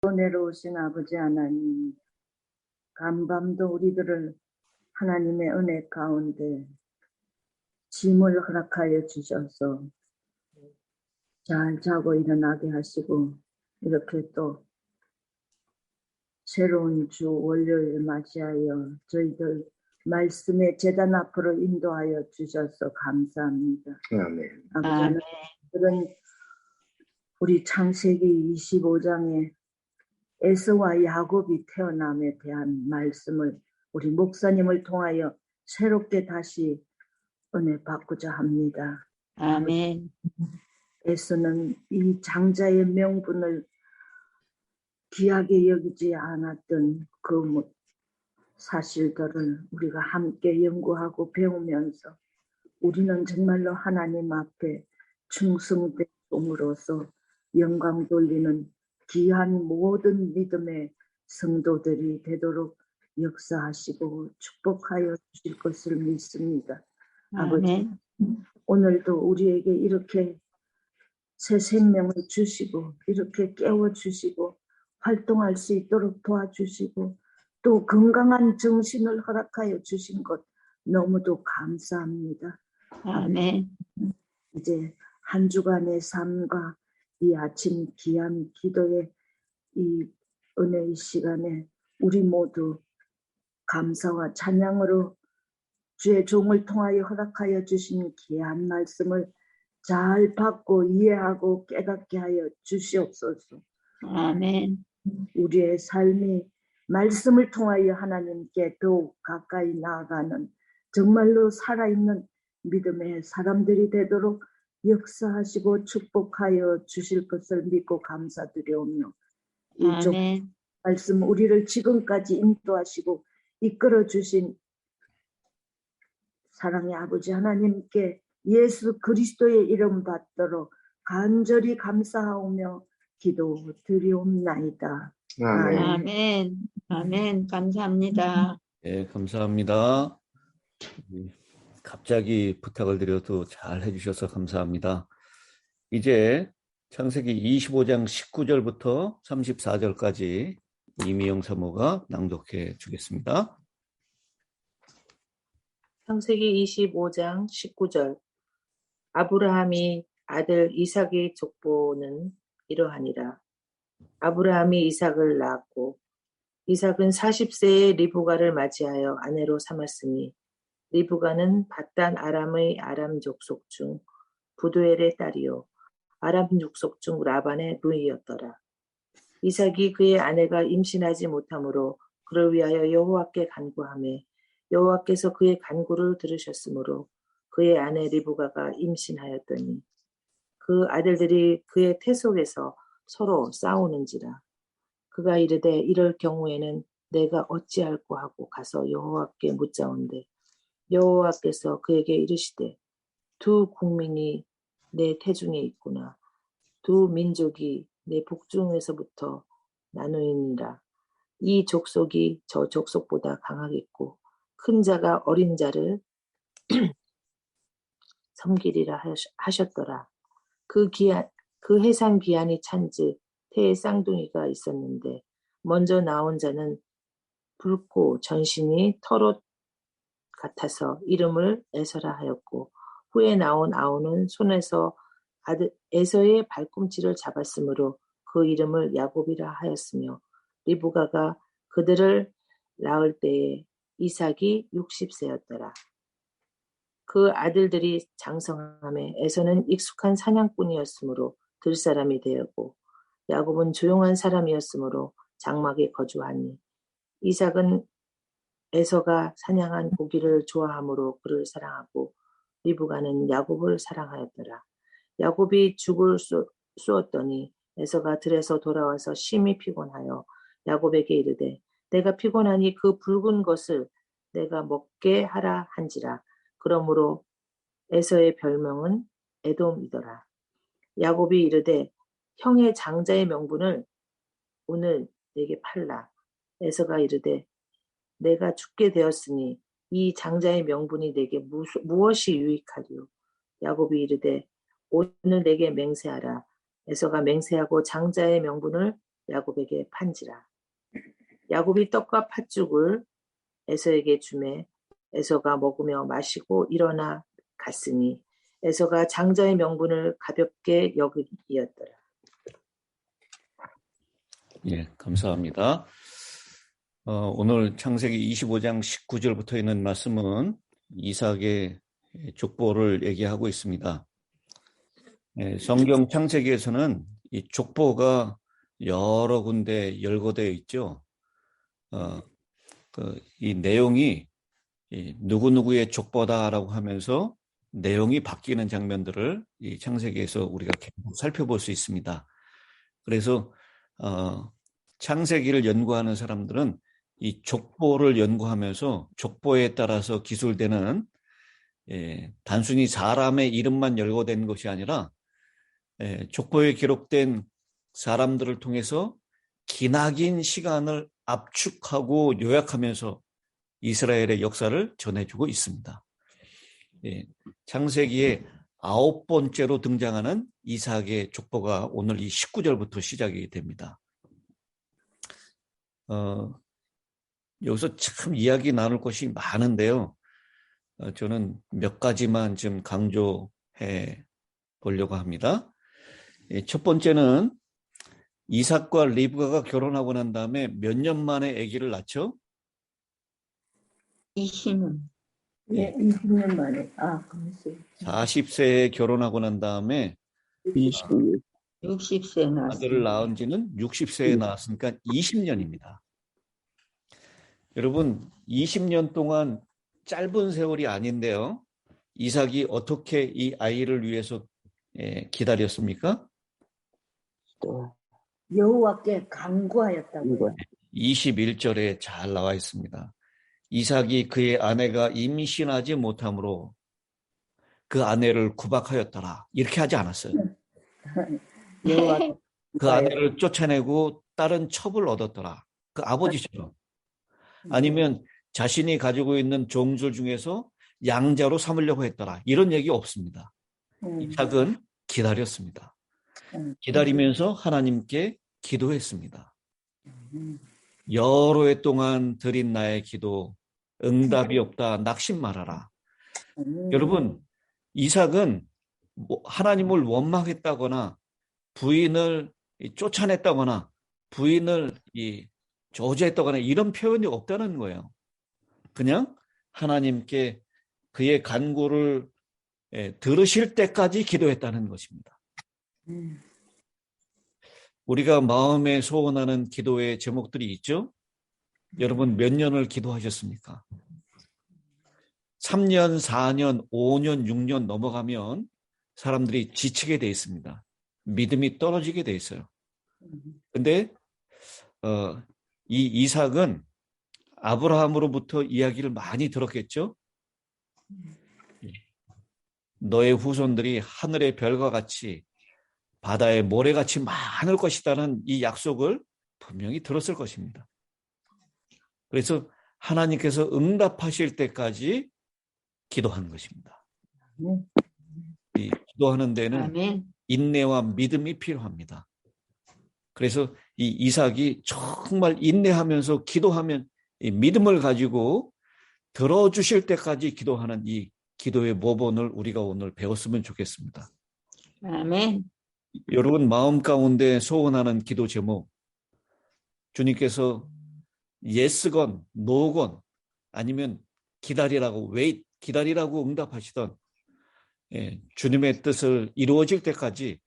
은혜로우신 아버지 하나님, 간밤도 우리들을 하나님의 은혜 가운데 짐을 허락하여 주셔서 잘 자고 일어나게 하시고, 이렇게 또 새로운 주 월요일 맞이하여 저희들 말씀의 제단 앞으로 인도하여 주셔서 감사합니다. 아멘. 아버지 하나님, 우리 창세기 25장에 에서와 야곱이 태어남에 대한 말씀을 우리 목사님을 통하여 새롭게 다시 은혜 받고자 합니다. 아멘. 에서는 이 장자의 명분을 귀하게 여기지 않았던 그 사실들을 우리가 함께 연구하고 배우면서 우리는 정말로 하나님 앞에 충성된 종으로서 영광 돌리는 귀한 모든 믿음의 성도들이 되도록 역사하시고 축복하여 주실 것을 믿습니다. 아버지, 오늘도 우리에게 이렇게 새 생명을 주시고 이렇게 깨워주시고 활동할 수 있도록 도와주시고 또 건강한 정신을 허락하여 주신 것 너무도 감사합니다. 아멘. 이제 한 주간의 삶과 이 아침 귀한 기도의 이 은혜의 시간에 우리 모두 감사와 찬양으로 주의 종을 통하여 허락하여 주신 귀한 말씀을 잘 받고 이해하고 깨닫게 하여 주시옵소서. 아멘. 우리의 삶이 말씀을 통하여 하나님께 더욱 가까이 나아가는 정말로 살아있는 믿음의 사람들이 되도록 역사하시고 축복하여 주실 것을 믿고 감사드리오며 이 종 말씀 우리를 지금까지 인도하시고 이끌어 주신 사랑의 아버지 하나님께 예수 그리스도의 이름 받도록 간절히 감사하오며 기도드리옵나이다. 아멘. 아멘. 아멘. 감사합니다. 네, 감사합니다. 갑자기 부탁을 드려도 잘 해주셔서 감사합니다. 이제 창세기 25장 19절부터 34절까지 이미영 사모가 낭독해 주겠습니다. 창세기 25장 19절. 아브라함이 아들 이삭의 족보는 이러하니라. 아브라함이 이삭을 낳았고 이삭은 40세에 리브가를 맞이하여 아내로 삼았으니 리브가는 밧단 아람의 아람 족속 중 부두엘의 딸이요 아람 족속 중 라반의 누이였더라. 이삭이 그의 아내가 임신하지 못하므로 그를 위하여 여호와께 간구하매 여호와께서 그의 간구를 들으셨으므로 그의 아내 리브가가 임신하였더니 그 아들들이 그의 태 속에서 서로 싸우는지라. 그가 이르되 이럴 경우에는 내가 어찌할꼬 하고 가서 여호와께 묻자온대 여호와께서 그에게 이르시되 두 국민이 내 태중에 있구나. 두 민족이 내 복중에서부터 나누니라. 이 족속이 저 족속보다 강하겠고 큰 자가 어린 자를 섬기리라 하셨더라. 그 해산 기한이 찬즉 태에 쌍둥이가 있었는데 먼저 나온 자는 붉고 전신이 털옷 같아서 이름을 에서라 하였고 후에 나온 아우는 손에서 아들 에서의 발꿈치를 잡았으므로 그 이름을 야곱이라 하였으며 리브가가 그들을 낳을 때에 이삭이 60세였더라. 그 아들들이 장성함에 에서는 익숙한 사냥꾼이었으므로 들사람이 되었고 야곱은 조용한 사람이었으므로 장막에 거주하니 이삭은 에서가 사냥한 고기를 좋아하므로 그를 사랑하고 리브가는 야곱을 사랑하였더라. 야곱이 죽을 쑤었더니 에서가 들에서 돌아와서 심히 피곤하여 야곱에게 이르되 내가 피곤하니 그 붉은 것을 내가 먹게 하라 한지라. 그러므로 에서의 별명은 에돔이더라. 야곱이 이르되 형의 장자의 명분을 오늘 내게 팔라. 에서가 이르되 내가 죽게 되었으니 이 장자의 명분이 내게 무엇이 유익하리요. 야곱이 이르되 오늘 내게 맹세하라. 에서가 맹세하고 장자의 명분을 야곱에게 판지라. 야곱이 떡과 팥죽을 에서에게 주매 에서가 먹으며 마시고 일어나 갔으니 에서가 장자의 명분을 가볍게 여기었더라. 예, 감사합니다. 오늘 창세기 25장 19절부터 있는 말씀은 이삭의 족보를 얘기하고 있습니다. 성경 창세기에서는 이 족보가 여러 군데 열거되어 있죠. 이 내용이 누구누구의 족보다라고 하면서 내용이 바뀌는 장면들을 이 창세기에서 우리가 계속 살펴볼 수 있습니다. 그래서 창세기를 연구하는 사람들은 이 족보를 연구하면서 족보에 따라서 기술되는 단순히 사람의 이름만 열거된 것이 아니라 족보에 기록된 사람들을 통해서 기나긴 시간을 압축하고 요약하면서 이스라엘의 역사를 전해주고 있습니다. 창세기의 9번째로 등장하는 이삭의 족보가 오늘 이 19절부터 시작이 됩니다. 여기서 참 이야기 나눌 것이 많은데요. 저는 몇 가지만 좀 강조해 보려고 합니다. 첫 번째는 이삭과 리브가가 결혼하고 난 다음에 몇 년 만에 아기를 낳죠? 20년. 예, 20년 만에. 그렇지. 40세에 결혼하고 난 다음에 60세 나왔습니다. 아들을 낳은 지는 60세에 낳았으니까 20년입니다. 여러분, 20년 동안 짧은 세월이 아닌데요. 이삭이 어떻게 이 아이를 위해서 기다렸습니까? 여호와께 간구하였다고요. 21절에 잘 나와 있습니다. 이삭이 그의 아내가 임신하지 못함으로 그 아내를 구박하였더라. 이렇게 하지 않았어요. 여호와께 그 아내를 쫓아내고 다른 첩을 얻었더라. 그 아버지처럼. 아니면 자신이 가지고 있는 종들 중에서 양자로 삼으려고 했더라. 이런 얘기 없습니다. 이삭은 기다렸습니다. 기다리면서 하나님께 기도했습니다. 여러 해 동안 드린 나의 기도, 응답이 없다, 낙심 말아라. 여러분, 이삭은 하나님을 원망했다거나 부인을 쫓아냈다거나 부인을 저주했다거나 이런 표현이 없다는 거예요. 그냥 하나님께 그의 간구를 들으실 때까지 기도했다는 것입니다. 우리가 마음에 소원하는 기도의 제목들이 있죠? 여러분 몇 년을 기도하셨습니까? 3년, 4년, 5년, 6년 넘어가면 사람들이 지치게 돼 있습니다. 믿음이 떨어지게 돼 있어요. 근데 이 이삭은 아브라함으로부터 이야기를 많이 들었겠죠? 너의 후손들이 하늘의 별과 같이 바다의 모래같이 많을 것이라는 이 약속을 분명히 들었을 것입니다. 그래서 하나님께서 응답하실 때까지 기도하는 것입니다. 이 기도하는 데는 아멘. 인내와 믿음이 필요합니다. 그래서 이 이삭이 정말 인내하면서 기도하면 이 믿음을 가지고 들어주실 때까지 기도하는 이 기도의 모본을 우리가 오늘 배웠으면 좋겠습니다. 아멘. 여러분 마음 가운데 소원하는 기도 제목, 주님께서 예스건, 노건 아니면 기다리라고 wait, 기다리라고 응답하시던 주님의 뜻을 이루어질 때까지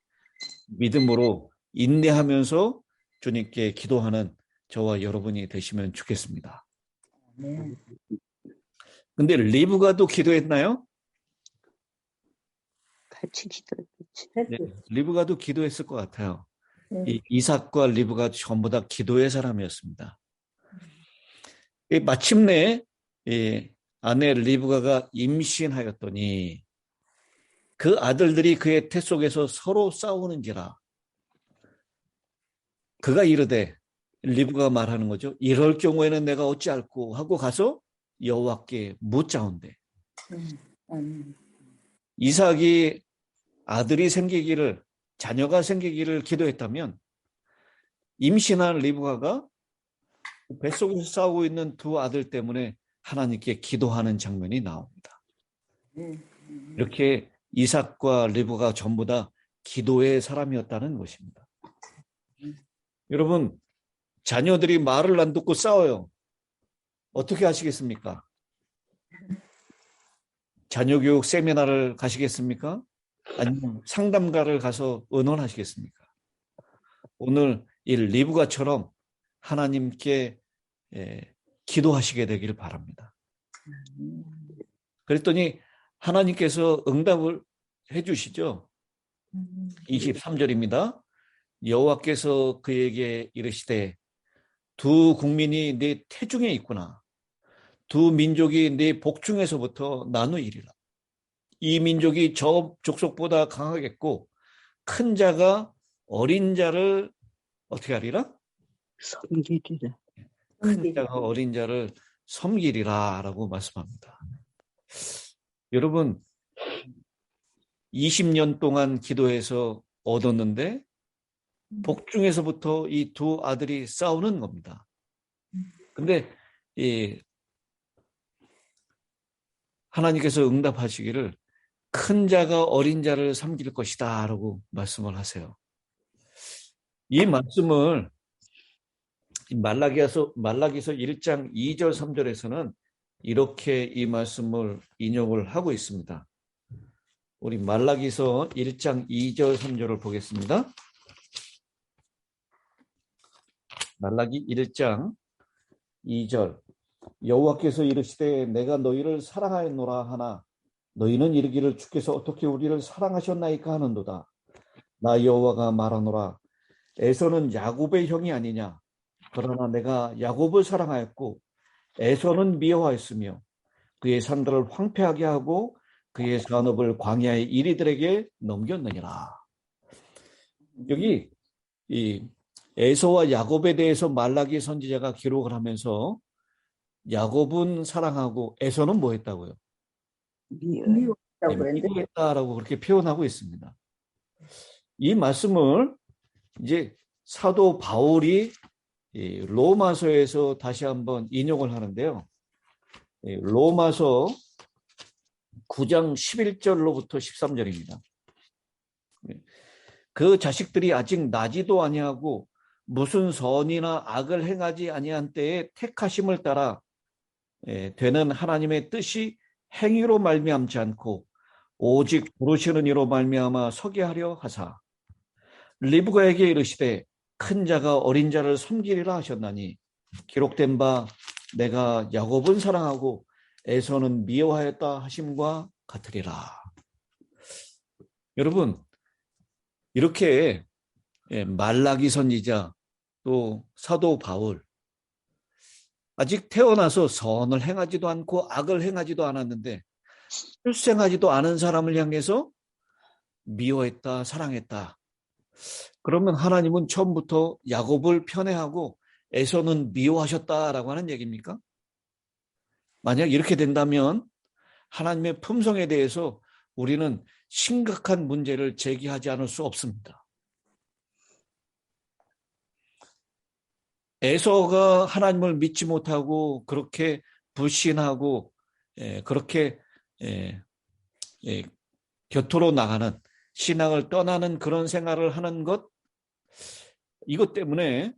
믿음으로 인내하면서 주님께 기도하는 저와 여러분이 되시면 좋겠습니다. 근데 리브가도 기도했나요? 같이 기도했지. 네, 리브가도 기도했을 것 같아요. 이 이삭과 리브가 전부 다 기도의 사람이었습니다. 마침내 아내 리브가가 임신하였더니 그 아들들이 그의 태 속에서 서로 싸우는지라. 그가 이르되, 리브가 말하는 거죠. 이럴 경우에는 내가 어찌할꼬 하고 가서 여호와께 묻자온대. 이삭이 아들이 생기기를, 자녀가 생기기를 기도했다면 임신한 리브가가 뱃속에서 싸우고 있는 두 아들 때문에 하나님께 기도하는 장면이 나옵니다. 이렇게 이삭과 리브가 전부 다 기도의 사람이었다는 것입니다. 여러분, 자녀들이 말을 안 듣고 싸워요. 어떻게 하시겠습니까? 자녀 교육 세미나를 가시겠습니까? 아니면 상담가를 가서 의논하시겠습니까? 오늘 이 리브가처럼 하나님께 기도하시게 되길 바랍니다. 그랬더니 하나님께서 응답을 해주시죠. 23절입니다. 여호와께서 그에게 이르시되 두 국민이 네 태중에 있구나. 두 민족이 네 복중에서부터 나누이리라. 이 민족이 저 족속보다 강하겠고 큰 자가 어린 자를 어떻게 하리라? 섬기리라. 큰 자가 어린 자를 섬기리라 라고 말씀합니다. 여러분, 20년 동안 기도해서 얻었는데 복중에서부터 이 두 아들이 싸우는 겁니다. 근데 하나님께서 응답하시기를 큰 자가 어린 자를 섬길 것이다 라고 말씀을 하세요. 이 말씀을 말라기서 1장 2절 3절에서는 이렇게 이 말씀을 인용을 하고 있습니다. 우리 말라기서 1장 2절 3절을 보겠습니다. 말라기 1장 2절 여호와께서 이르시되 내가 너희를 사랑하였노라 하나 너희는 이르기를 주께서 어떻게 우리를 사랑하셨나이까 하는도다. 나 여호와가 말하노라 에서는 야곱의 형이 아니냐. 그러나 내가 야곱을 사랑하였고 에서는 미워하였으며 그의 산들을 황폐하게 하고 그의 산업을 광야의 이리들에게 넘겼느니라. 여기 이 에서와 야곱에 대해서 말라기 선지자가 기록을 하면서 야곱은 사랑하고 에서는 뭐 했다고요? 미워했다라고 그렇게 표현하고 있습니다. 이 말씀을 이제 사도 바울이 로마서에서 다시 한번 인용을 하는데요. 로마서 9장 11절로부터 13절입니다. 그 자식들이 아직 나지도 아니하고 무슨 선이나 악을 행하지 아니한 때에 택하심을 따라 되는 하나님의 뜻이 행위로 말미암지 않고 오직 부르시는 이로 말미암아 서게 하려 하사 리브가에게 이르시되 큰 자가 어린 자를 섬기리라 하셨나니 기록된 바 내가 야곱은 사랑하고 에서는 미워하였다 하심과 같으리라. 여러분, 이렇게 말라기 선지자 또 사도 바울 아직 태어나서 선을 행하지도 않고 악을 행하지도 않았는데 출생하지도 않은 사람을 향해서 미워했다, 사랑했다. 그러면 하나님은 처음부터 야곱을 편애하고 에서는 미워하셨다라고 하는 얘기입니까? 만약 이렇게 된다면 하나님의 품성에 대해서 우리는 심각한 문제를 제기하지 않을 수 없습니다. 에서가 하나님을 믿지 못하고 그렇게 불신하고 그렇게 곁으로 나가는 신앙을 떠나는 그런 생활을 하는 것, 이것 때문에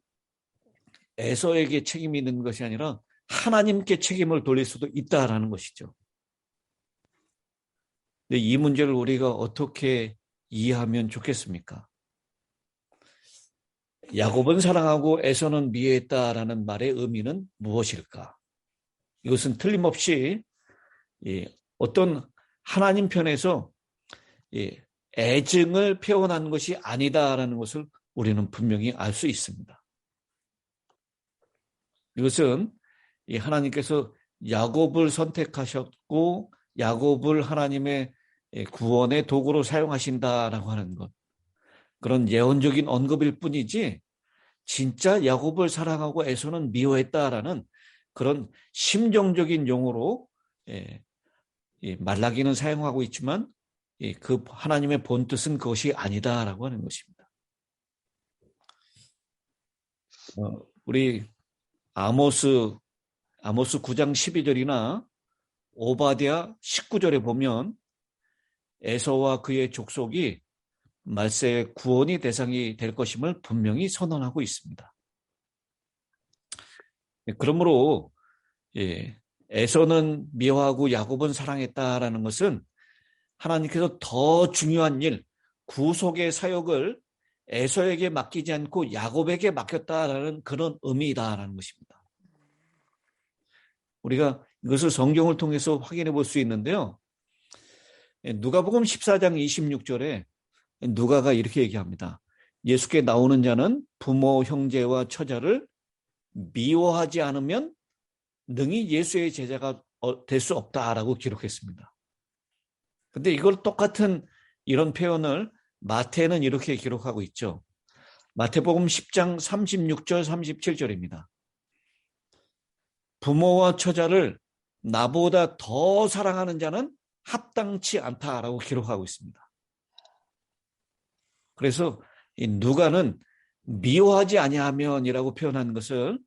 에서에게 책임이 있는 것이 아니라 하나님께 책임을 돌릴 수도 있다라는 것이죠. 근데 이 문제를 우리가 어떻게 이해하면 좋겠습니까? 야곱은 사랑하고 에서는 미워했다라는 말의 의미는 무엇일까? 이것은 틀림없이 어떤 하나님 편에서 애증을 표현한 것이 아니다라는 것을 우리는 분명히 알 수 있습니다. 이것은 하나님께서 야곱을 선택하셨고 야곱을 하나님의 구원의 도구로 사용하신다라고 하는 것, 그런 예언적인 언급일 뿐이지 진짜 야곱을 사랑하고 에서는 미워했다라는 그런 심정적인 용어로 말라기는 사용하고 있지만 그 하나님의 본뜻은 그것이 아니다라고 하는 것입니다. 우리 아모스 9장 12절이나 오바댜 19절에 보면 에서와 그의 족속이 말세의 구원의 대상이 될 것임을 분명히 선언하고 있습니다. 그러므로 에서는 미워하고 야곱은 사랑했다라는 것은 하나님께서 더 중요한 일, 구속의 사역을 에서에게 맡기지 않고 야곱에게 맡겼다라는 그런 의미다라는 것입니다. 우리가 이것을 성경을 통해서 확인해 볼 수 있는데요. 누가복음 14장 26절에 누가가 이렇게 얘기합니다. 예수께 나오는 자는 부모, 형제와 처자를 미워하지 않으면 능히 예수의 제자가 될 수 없다라고 기록했습니다. 근데 이걸 똑같은 이런 표현을 마태는 이렇게 기록하고 있죠. 마태복음 10장 36절 37절입니다. 부모와 처자를 나보다 더 사랑하는 자는 합당치 않다라고 기록하고 있습니다. 그래서 이 누가는 미워하지 아니하면이라고 표현한 것을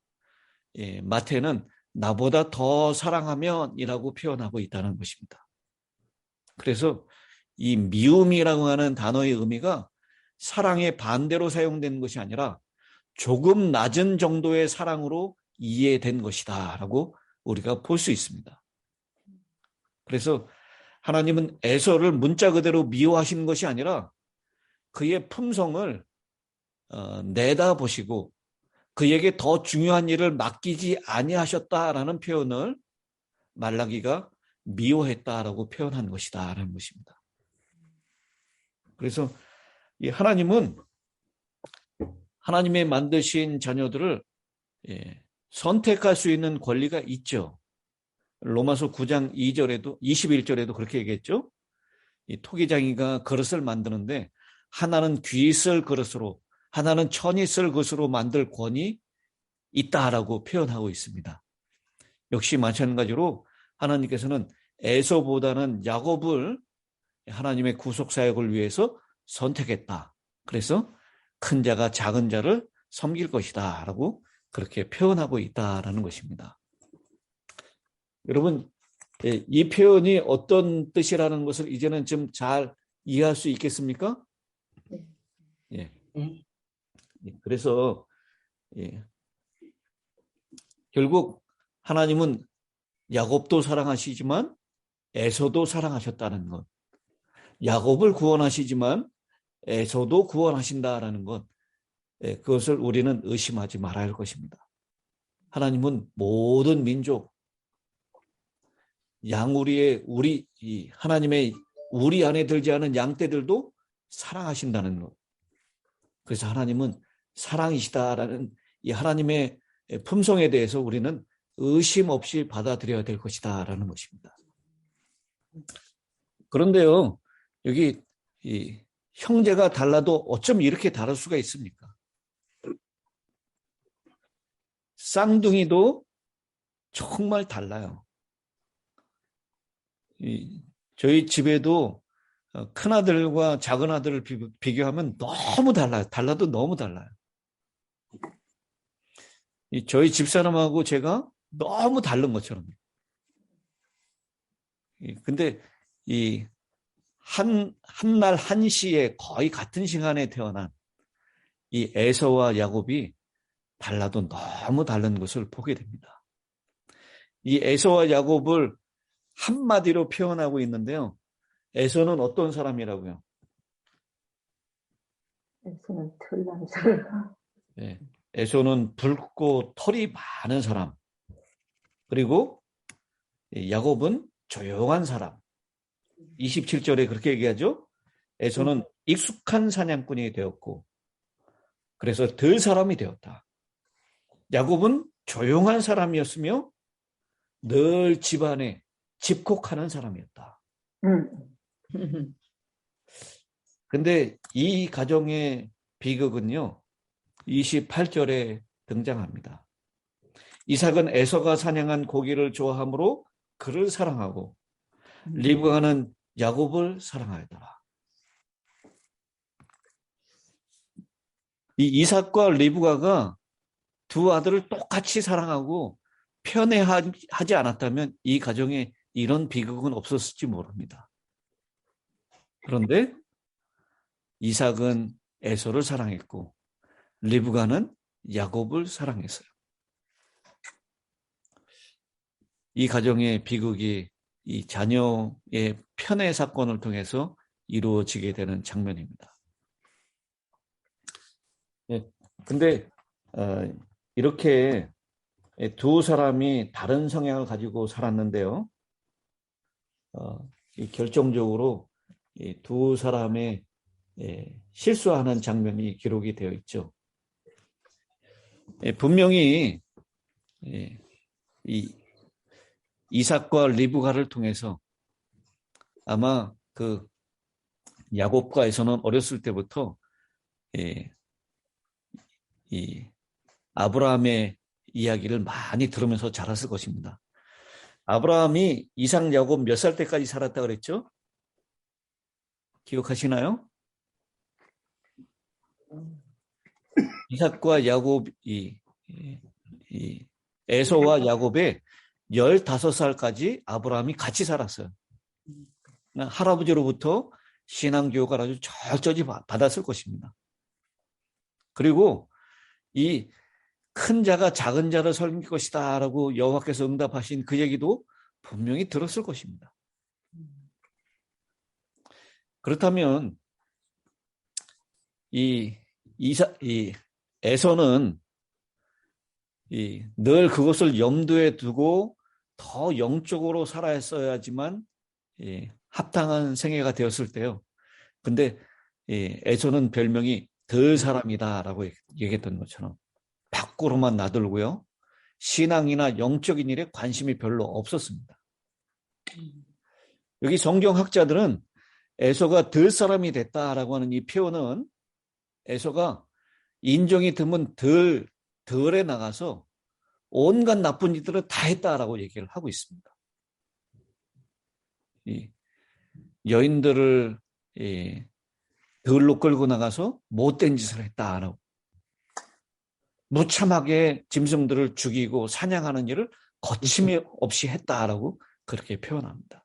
마태는 나보다 더 사랑하면이라고 표현하고 있다는 것입니다. 그래서 이 미움이라고 하는 단어의 의미가 사랑의 반대로 사용된 것이 아니라 조금 낮은 정도의 사랑으로 이해된 것이다 라고 우리가 볼 수 있습니다. 그래서 하나님은 에서를 문자 그대로 미워하시는 것이 아니라 그의 품성을 내다보시고 그에게 더 중요한 일을 맡기지 아니하셨다라는 표현을 말라기가 미워했다라고 표현한 것이다라는 것입니다. 그래서 이 하나님은 하나님의 만드신 자녀들을 선택할 수 있는 권리가 있죠. 로마서 9장 2절에도 21절에도 그렇게 얘기했죠. 이 토기장이가 그릇을 만드는데 하나는 귀 쓸 그릇으로 하나는 천이 쓸 그릇으로 만들 권이 있다라고 표현하고 있습니다. 역시 마찬가지로 하나님께서는 에서보다는 야곱을 하나님의 구속 사역을 위해서 선택했다. 그래서 큰 자가 작은 자를 섬길 것이다 라고 그렇게 표현하고 있다라는 것입니다. 여러분, 이 표현이 어떤 뜻이라는 것을 이제는 좀 잘 이해할 수 있겠습니까? 예. 그래서 결국 하나님은 야곱도 사랑하시지만 에서도 사랑하셨다는 것, 야곱을 구원하시지만 에서도 구원하신다라는 것, 그것을 우리는 의심하지 말아야 할 것입니다. 하나님은 모든 민족, 하나님의 우리 안에 들지 않은 양떼들도 사랑하신다는 것. 그래서 하나님은 사랑이시다라는 이 하나님의 품성에 대해서 우리는 의심 없이 받아들여야 될 것이다라는 것입니다. 그런데요, 여기 이 형제가 달라도 어쩜 이렇게 다를 수가 있습니까? 쌍둥이도 정말 달라요. 저희 집에도 큰아들과 작은아들을 비교하면 너무 달라요. 달라도 너무 달라요. 저희 집사람하고 제가 너무 다른 것처럼. 근데 한날 한시에 거의 같은 시간에 태어난 이 에서와 야곱이 달라도 너무 다른 것을 보게 됩니다. 이 에서와 야곱을 한마디로 표현하고 있는데요. 에서는 어떤 사람이라고요? 에서는 털난 사람. 네, 에서는 붉고 털이 많은 사람. 그리고 야곱은 조용한 사람. 27절에 그렇게 얘기하죠. 에서는 익숙한 사냥꾼이 되었고 그래서 덜 사람이 되었다. 야곱은 조용한 사람이었으며 늘 집안에 집콕하는 사람이었다. 근데 이 가정의 비극은요. 28절에 등장합니다. 이삭은 에서가 사냥한 고기를 좋아하므로 그를 사랑하고 리브가는 야곱을 사랑하였더라. 이 이삭과 리브가가 두 아들을 똑같이 사랑하고 편애하지 않았다면 이 가정에 이런 비극은 없었을지 모릅니다. 그런데 이삭은 에서를 사랑했고 리브가는 야곱을 사랑했어요. 이 가정의 비극이 이 자녀의 편애 사건을 통해서 이루어지게 되는 장면입니다. 근데 이렇게 두 사람이 다른 성향을 가지고 살았는데요. 결정적으로 이 두 사람의 실수하는 장면이 기록이 되어 있죠. 분명히 이 이삭과 리브가를 통해서 아마 그 야곱과 에서는 어렸을 때부터 이 아브라함의 이야기를 많이 들으면서 자랐을 것입니다. 아브라함이 이삭, 야곱 몇 살 때까지 살았다 그랬죠? 기억하시나요? 이삭과 야곱이 에서와 야곱의 15살까지 아브라함이 같이 살았어요. 할아버지로부터 신앙교육을 아주 철저히 받았을 것입니다. 그리고 이 큰 자가 작은 자를 섬길 것이다 라고 여호와께서 응답하신 그 얘기도 분명히 들었을 것입니다. 그렇다면 이 에서는 늘 그것을 염두에 두고 더 영적으로 살아야지만 합당한 생애가 되었을 때요. 근데 에서는 별명이 덜 사람이다라고 얘기했던 것처럼 밖으로만 나들고요. 신앙이나 영적인 일에 관심이 별로 없었습니다. 여기 성경학자들은 에서가 덜 사람이 됐다라고 하는 이 표현은 에서가 인정이 드문 덜에 나가서 온갖 나쁜 일들을 다 했다라고 얘기를 하고 있습니다. 이 여인들을 덜로 끌고 나가서 못된 짓을 했다라고. 무참하게 짐승들을 죽이고 사냥하는 일을 거침이 없이 했다라고 그렇게 표현합니다.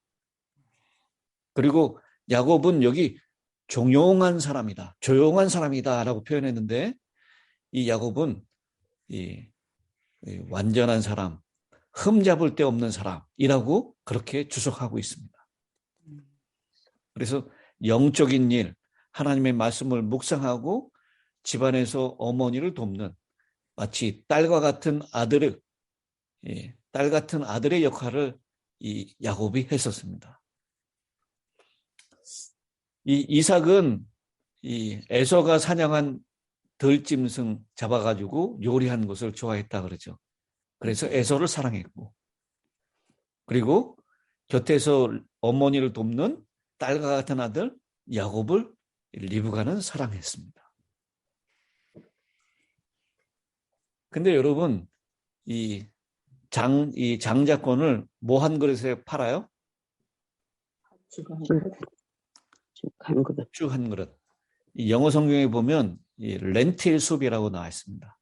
그리고 야곱은 여기 조용한 사람이다, 조용한 사람이다라고 표현했는데 이 야곱은 완전한 사람, 흠잡을 데 없는 사람이라고 그렇게 주석하고 있습니다. 그래서 영적인 일, 하나님의 말씀을 묵상하고 집안에서 어머니를 돕는 마치 딸과 같은 딸 같은 아들의 역할을 이 야곱이 했었습니다. 이 이삭은 이 에서가 사냥한 들짐승 잡아가지고 요리한 것을 좋아했다 그러죠. 그래서 에서를 사랑했고, 그리고 곁에서 어머니를 돕는 딸과 같은 아들 야곱을 리브가는 사랑했습니다. 근데 여러분, 이 장자권을 뭐 한 그릇에 팔아요? 쭉 한 그릇. 쭉 한 그릇. 이 영어 성경에 보면 이 렌틸 숲이라고 나와 있습니다.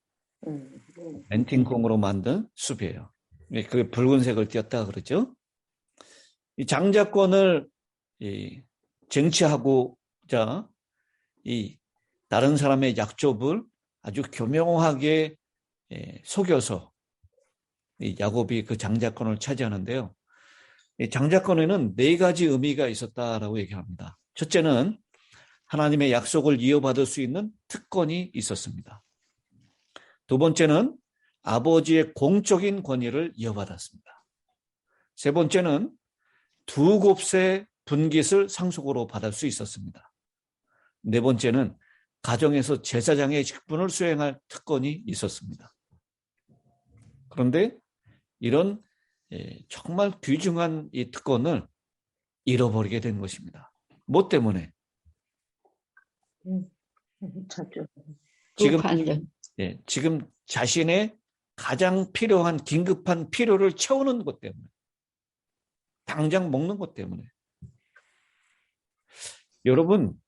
렌팅콩으로 만든 숲이에요. 그게 붉은색을 띄었다 그러죠. 이 장자권을 쟁취하고자 이 다른 사람의 약좁을 아주 교묘하게 속여서 이 야곱이 그 장자권을 차지하는데요. 이 장자권에는 4가지 의미가 있었다라고 얘기합니다. 첫째는 하나님의 약속을 이어받을 수 있는 특권이 있었습니다. 두 번째는 아버지의 공적인 권위를 이어받았습니다. 세 번째는 2곱새 분깃을 상속으로 받을 수 있었습니다. 네 번째는 가정에서 제사장의 직분을 수행할 특권이 있었습니다. 그런데 이런 정말 귀중한 이 특권을 잃어버리게 된 것입니다. 뭐 때문에? 지금 자신의 가장 필요한 긴급한 필요를 채우는 것 때문에, 당장 먹는 것 때문에. 여러분,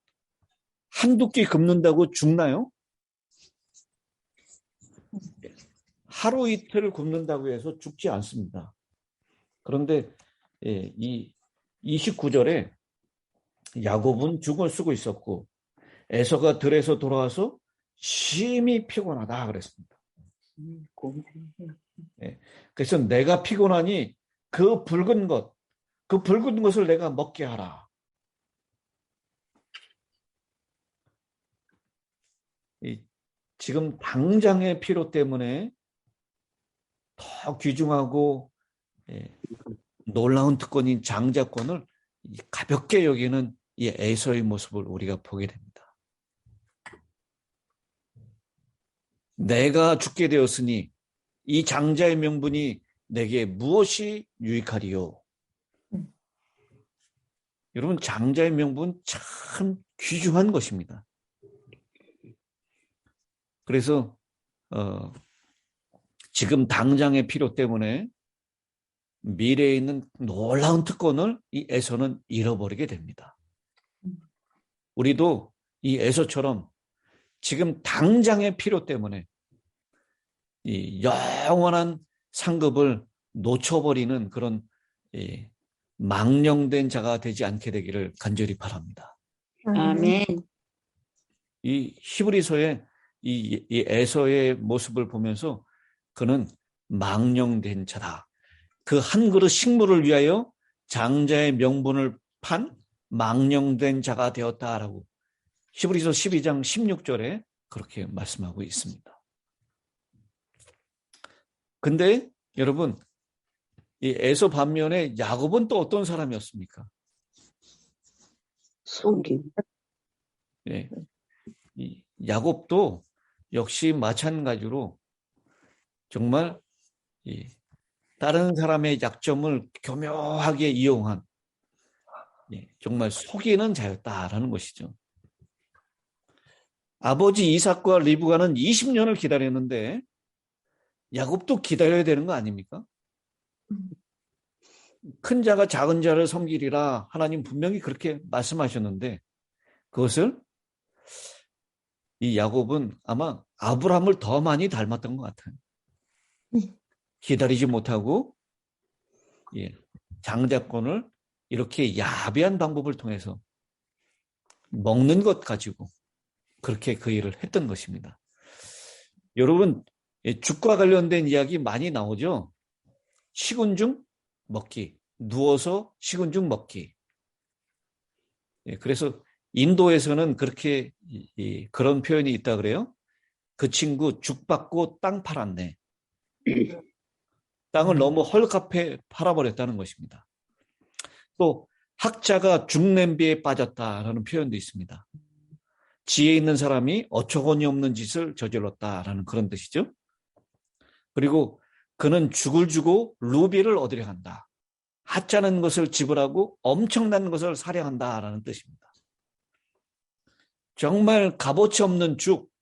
한두 끼 굶는다고 죽나요? 하루 이틀 굶는다고 해서 죽지 않습니다. 그런데 이 29절에 야곱은 죽을 쓰고 있었고 에서가 들에서 돌아와서 심히 피곤하다 그랬습니다. 그래서 내가 피곤하니 그 붉은 것을 내가 먹게 하라. 지금 당장의 피로 때문에 더 귀중하고 놀라운 특권인 장자권을 가볍게 여기는 이 에서의 모습을 우리가 보게 됩니다. 내가 죽게 되었으니 이 장자의 명분이 내게 무엇이 유익하리요? 여러분, 장자의 명분 참 귀중한 것입니다. 그래서 지금 당장의 필요 때문에 미래에 있는 놀라운 특권을 이 에서는 잃어버리게 됩니다. 우리도 이 에서처럼 지금 당장의 필요 때문에 이 영원한 상급을 놓쳐버리는 그런 망령된 자가 되지 않게 되기를 간절히 바랍니다. 아멘. 이 히브리서의 이 에서의 모습을 보면서 그는 망령된 자다. 그 한 그릇 식물을 위하여 장자의 명분을 판 망령된 자가 되었다라고 히브리서 12장 16절에 그렇게 말씀하고 있습니다. 근데 여러분, 이 에서 반면에 야곱은 또 어떤 사람이었습니까? 속임. 예. 이 야곱도 역시 마찬가지로 정말 다른 사람의 약점을 교묘하게 이용한 정말 속이는 자였다라는 것이죠. 아버지 이삭과 리브가는 20년을 기다렸는데 야곱도 기다려야 되는 거 아닙니까? 큰 자가 작은 자를 섬기리라 하나님 분명히 그렇게 말씀하셨는데 그것을 이 야곱은 아마 아브라함을 더 많이 닮았던 것 같아요. 기다리지 못하고 장자권을 이렇게 야비한 방법을 통해서 먹는 것 가지고 그렇게 그 일을 했던 것입니다. 여러분, 죽과 관련된 이야기 많이 나오죠? 식은 죽 먹기, 누워서 식은 죽 먹기. 그래서 인도에서는 그렇게 그런 표현이 있다 그래요. 그 친구 죽 받고 땅 팔았네. 땅을 너무 헐값에 팔아버렸다는 것입니다. 또 학자가 죽냄비에 빠졌다라는 표현도 있습니다. 지혜 있는 사람이 어처구니 없는 짓을 저질렀다라는 그런 뜻이죠. 그리고 그는 죽을 주고 루비를 얻으려 한다. 하찮은 것을 지불하고 엄청난 것을 사려 한다라는 뜻입니다. 정말 값어치 없는 죽,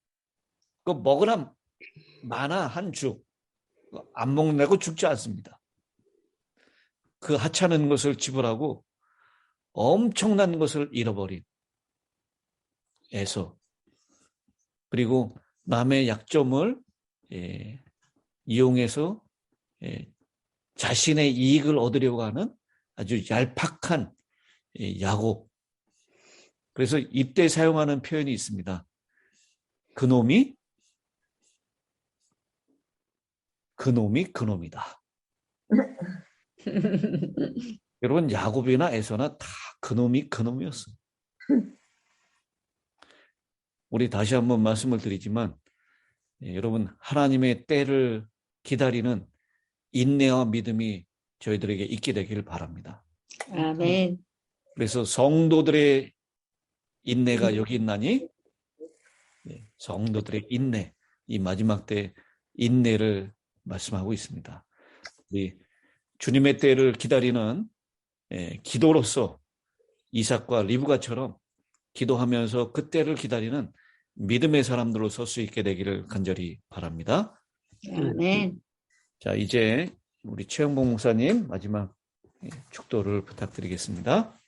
그 먹으나 마나 한 죽, 안 먹는다고 죽지 않습니다. 그 하찮은 것을 지불하고 엄청난 것을 잃어버린 에서, 그리고 남의 약점을 이용해서 자신의 이익을 얻으려고 하는 아주 얄팍한 야곱. 그래서 이때 사용하는 표현이 있습니다. 그놈이 그놈이다. 여러분, 야곱이나 에서나 다 그놈이었어요. 우리 다시 한번 말씀을 드리지만 여러분, 하나님의 때를 기다리는 인내와 믿음이 저희들에게 있게 되기를 바랍니다. 아멘. 그래서 성도들의 인내가 여기 있나니 성도들의 인내, 이 마지막 때 인내를 말씀하고 있습니다. 우리 주님의 때를 기다리는 기도로서 이삭과 리브가처럼 기도하면서 그 때를 기다리는 믿음의 사람들로 설 수 있게 되기를 간절히 바랍니다. 아멘. 자, 이제 우리 최영봉 목사님 마지막 축도를 부탁드리겠습니다.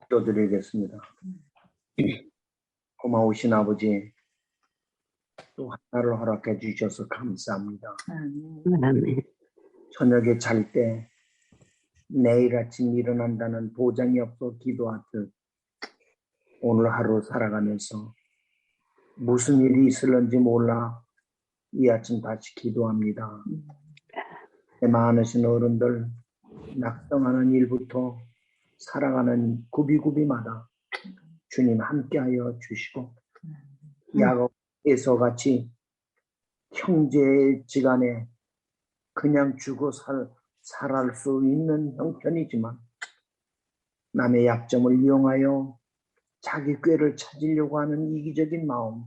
기도드리겠습니다. 고마우신 아버지, 또 하나를 허락해 주셔서 감사합니다. 아멘. 아멘. 저녁에 잘 때 내일 아침 일어난다는 보장이 없어 기도하듯 오늘 하루 살아가면서 무슨 일이 있을런지 몰라 이 아침 다시 기도합니다. 애 많으신 어른들 낙성하는 일부터 살아가는 구비구비마다 주님 함께하여 주시고 야곱 에서 같이 형제지간에 그냥 주고 살할 수 있는 형편이지만 남의 약점을 이용하여 자기 꾀를 찾으려고 하는 이기적인 마음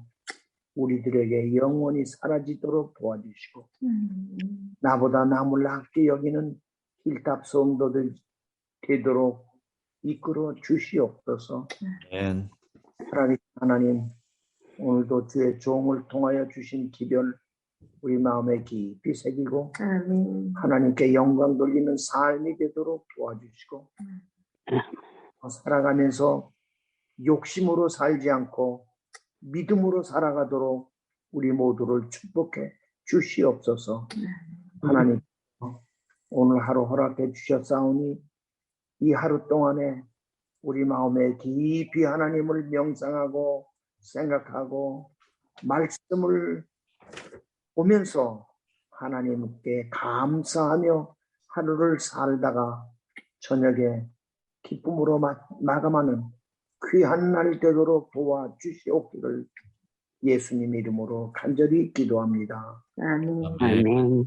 우리들에게 영원히 사라지도록 도와주시고 나보다 남을 낮게 여기는 힐탑 성도들 되도록 이끌어 주시옵소서. 아멘. 살아계신 하나님, 오늘도 주의 종을 통하여 주신 기별 우리 마음에 깊이 새기고 하나님께 영광 돌리는 삶이 되도록 도와주시고 살아가면서 욕심으로 살지 않고 믿음으로 살아가도록 우리 모두를 축복해 주시옵소서. 하나님, 오늘 하루 허락해 주셨사오니 이 하루 동안에 우리 마음에 깊이 하나님을 명상하고 생각하고 말씀을 보면서 하나님께 감사하며 하루를 살다가 저녁에 기쁨으로 마감하는 귀한 날 되도록 도와주시옵기를 예수님 이름으로 간절히 기도합니다. 아멘. 아멘.